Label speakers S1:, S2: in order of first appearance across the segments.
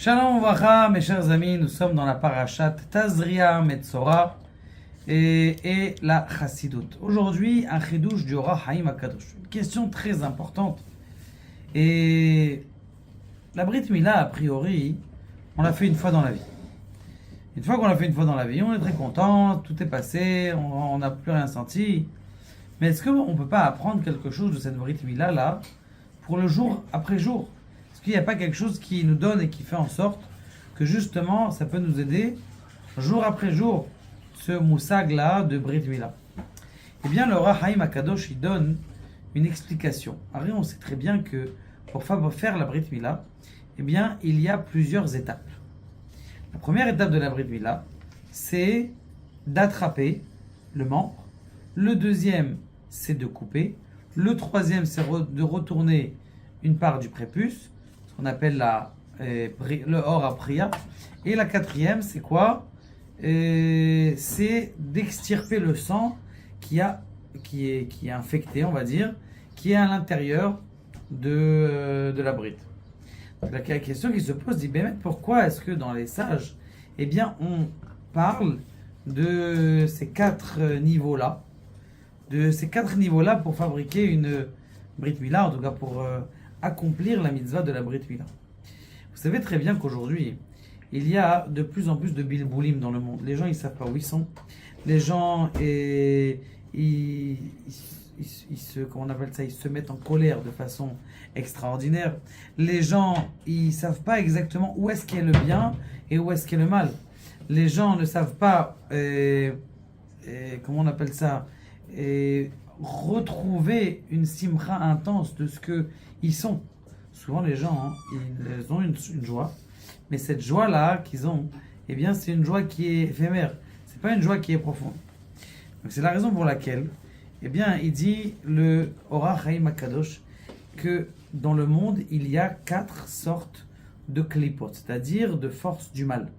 S1: Shalom Vracha, mes chers amis, nous sommes dans la parashat Tazria Metzora et la Chassidut. Aujourd'hui, un chidouche du Ora Haim Akadosh. Une question très importante. Et la Brit Mila, a priori, on l'a fait une fois dans la vie. Une fois qu'on l'a fait une fois dans la vie, on est très content, tout est passé, on n'a plus rien senti. Mais est-ce qu'on ne peut pas apprendre quelque chose de cette Brit Mila là pour le jour après jour? Est-ce qu'il n'y a pas quelque chose qui nous donne et qui fait en sorte que justement ça peut nous aider jour après jour, ce moussag là de Brit Mila? Eh bien, le Ora Haim Akadosh il donne une explication. Alors, on sait très bien que pour faire la Brit Mila, eh bien, il y a plusieurs étapes. La première étape de la Brit Mila, c'est d'attraper le membre. Le deuxième, c'est de couper. Le troisième, c'est de retourner une part du prépuce, ce qu'on appelle le Or à Priya. Et la quatrième, c'est quoi? C'est d'extirper le sang qui est infecté, on va dire, qui est à l'intérieur de la bride. Donc la question qui se pose, dit, ben, pourquoi est-ce que dans les sages, eh bien, on parle de ces quatre niveaux-là, pour fabriquer une Brit Mila, en tout cas pour accomplir la mitzvah de la Brit Mila. Vous savez très bien qu'aujourd'hui, il y a de plus en plus de bilboulim dans le monde. Les gens, ils ne savent pas où ils sont. Les gens, comment on appelle ça, ils se mettent en colère de façon extraordinaire. Les gens, ils ne savent pas exactement où est-ce qu'est le bien et où est-ce qu'est le mal. Les gens ne savent pas, comment on appelle ça, retrouver une simcha intense de ce qu'ils sont. Souvent les gens, ils ont une joie, mais cette joie-là qu'ils ont, eh bien c'est une joie qui est éphémère. C'est pas une joie qui est profonde. Donc c'est la raison pour laquelle, eh bien, il dit le Ora Haim Akadosh que dans le monde il y a 4 sortes de klipot, c'est-à-dire de forces du mal.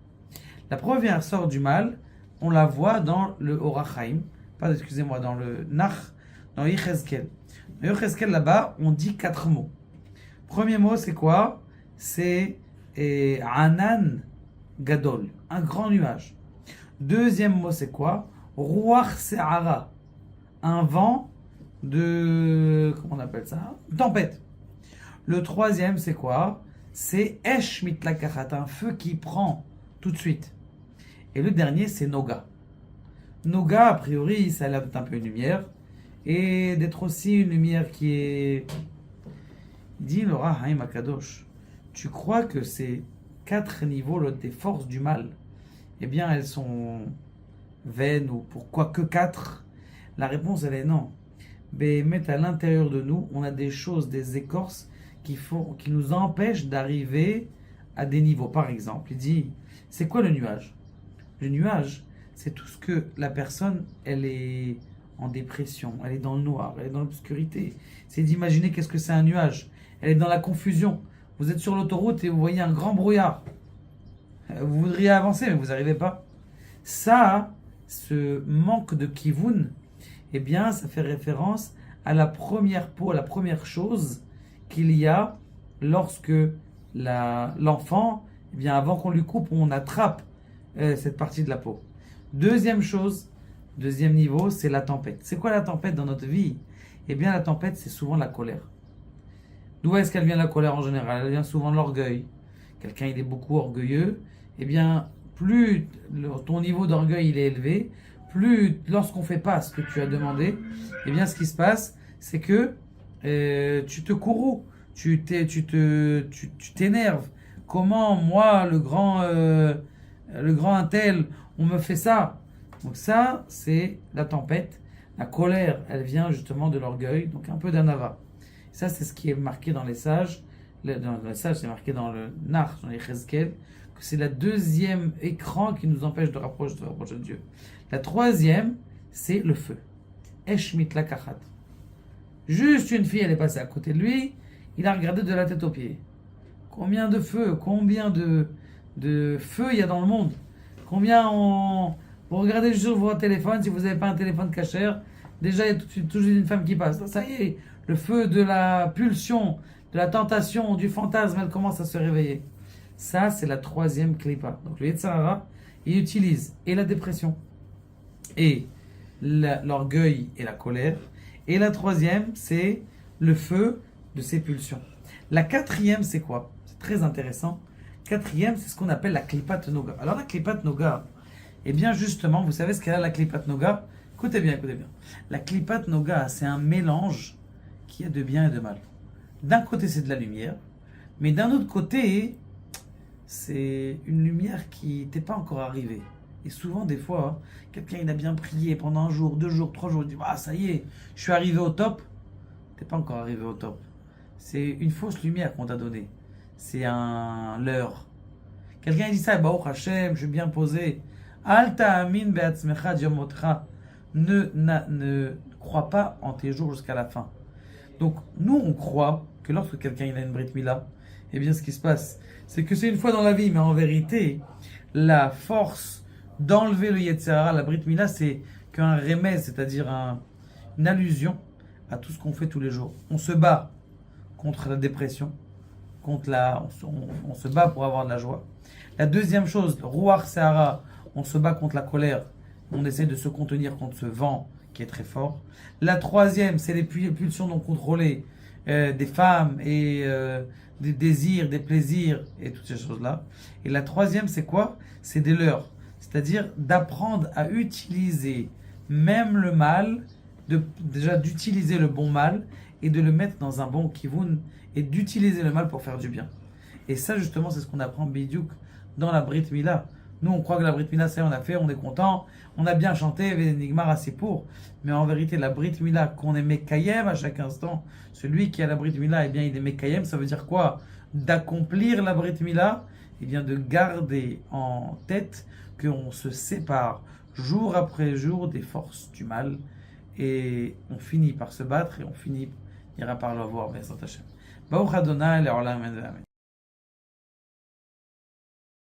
S1: La première sorte du mal, on la voit dans le Ora Haim, dans le Nach, dans Yechezkel. Dans Yechezkel, là-bas, on dit 4 mots. Premier mot, c'est quoi? C'est Anan Gadol, un grand nuage. Deuxième mot, c'est quoi? Ruach Se'ara, un vent de... comment on appelle ça? Tempête. Le troisième, c'est quoi? C'est Esh Mitlakachat, un feu qui prend tout de suite. Et le dernier, c'est Noga. Noga, a priori, ça a l'air d'être un peu une lumière, et d'être aussi une lumière qui est... Dit le Ora Haim Akadosh, tu crois que ces 4 niveaux des forces du mal, eh bien elles sont vaines, ou pourquoi que 4? La réponse elle est non. Mais à l'intérieur de nous, on a des choses, des écorces qui nous empêchent d'arriver à des niveaux. Par exemple, il dit, c'est quoi le nuage? Le nuage, c'est tout ce que la personne, elle est en dépression, elle est dans le noir, elle est dans l'obscurité. C'est d'imaginer qu'est-ce que c'est un nuage. Elle est dans la confusion. Vous êtes sur l'autoroute et vous voyez un grand brouillard. Vous voudriez avancer, mais vous n'arrivez pas. Ça, ce manque de kivun, eh bien, ça fait référence à la première chose qu'il y a lorsque l'enfant, eh bien, avant qu'on lui coupe, on attrape cette partie de la peau. Deuxième niveau, c'est la tempête. C'est quoi la tempête dans notre vie? Eh bien, la tempête, c'est souvent la colère. D'où est-ce qu'elle vient la colère en général? Elle vient souvent de l'orgueil. Quelqu'un, il est beaucoup orgueilleux. Eh bien, plus ton niveau d'orgueil il est élevé, plus lorsqu'on ne fait pas ce que tu as demandé, eh bien, ce qui se passe, c'est que tu te courroues, tu t'énerves. Comment, moi, le grand intel, on me fait ça? Donc ça, c'est la tempête. La colère, elle vient justement de l'orgueil, donc un peu d'anava. Ça, c'est ce qui est marqué dans les sages. Dans les sages, c'est marqué dans le Nach, dans les Chezkel, que c'est le deuxième écran qui nous empêche de rapprocher de Dieu. La troisième, c'est le feu. Esh Mitlakachat. Juste une fille, elle est passée à côté de lui, il a regardé de la tête aux pieds. Combien de feux, combien de feux il y a dans le monde? Vous regardez sur votre téléphone, si vous n'avez pas un téléphone cachère, déjà il y a toujours une femme qui passe. Ça y est, le feu de la pulsion, de la tentation, du fantasme, elle commence à se réveiller. Ça, c'est la troisième klipa. Donc le Yetzer Hara, il utilise et la dépression, et l'orgueil et la colère. Et la troisième, c'est le feu de ses pulsions. La quatrième, c'est quoi? C'est très intéressant. Quatrième, c'est ce qu'on appelle la Klipat Noga. Alors la Klipat Noga, eh bien justement, vous savez ce qu'elle a la Klipat Noga? Écoutez bien, écoutez bien. La Klipat Noga, c'est un mélange qui a de bien et de mal. D'un côté, c'est de la lumière, mais d'un autre côté, c'est une lumière qui n'était pas encore arrivée. Et souvent, des fois, quelqu'un il a bien prié pendant un jour, 2 jours, 3 jours, il dit ah ça y est, je suis arrivé au top. T'es pas encore arrivé au top. C'est une fausse lumière qu'on t'a donnée. C'est un leurre. Quelqu'un dit ça, Baruch Hashem, je suis bien posé. Alta amin be'atzmecha diomotcha. Ne crois pas en tes jours jusqu'à la fin. Donc, nous, on croit que lorsque quelqu'un il a une Brit Mila, eh bien, ce qui se passe, c'est que c'est une fois dans la vie, mais en vérité, la force d'enlever le Yetzer Hara, la Brit Mila, c'est qu'un remède, c'est-à-dire une allusion à tout ce qu'on fait tous les jours. On se bat contre la dépression, on se bat pour avoir de la joie. La deuxième chose, Ruach Sehara, on se bat contre la colère, on essaie de se contenir contre ce vent qui est très fort. La troisième, c'est les pulsions non contrôlées des femmes et des désirs, des plaisirs et toutes ces choses-là. Et la troisième, c'est quoi? C'est des leurs, c'est-à-dire d'apprendre à utiliser même le mal, déjà d'utiliser le bon mal et de le mettre dans un bon kivun et d'utiliser le mal pour faire du bien. Et ça, justement, c'est ce qu'on apprend Bidiouk dans la Brit Mila. Nous, on croit que la Brit Mila, c'est on a fait, on est content, on a bien chanté, Vénigmar assez pour. Mais en vérité, la Brit Mila, qu'on est Mekayem à chaque instant, celui qui a la Brit Mila, eh bien, il est Mekayem, ça veut dire quoi? D'accomplir la Brit Mila, eh bien, de garder en tête qu'on se sépare jour après jour des forces du mal. Et on finit par se battre et on finira par l'avoir, Bezrat Hashem. Baruch Adonai, Le'olam, Amen.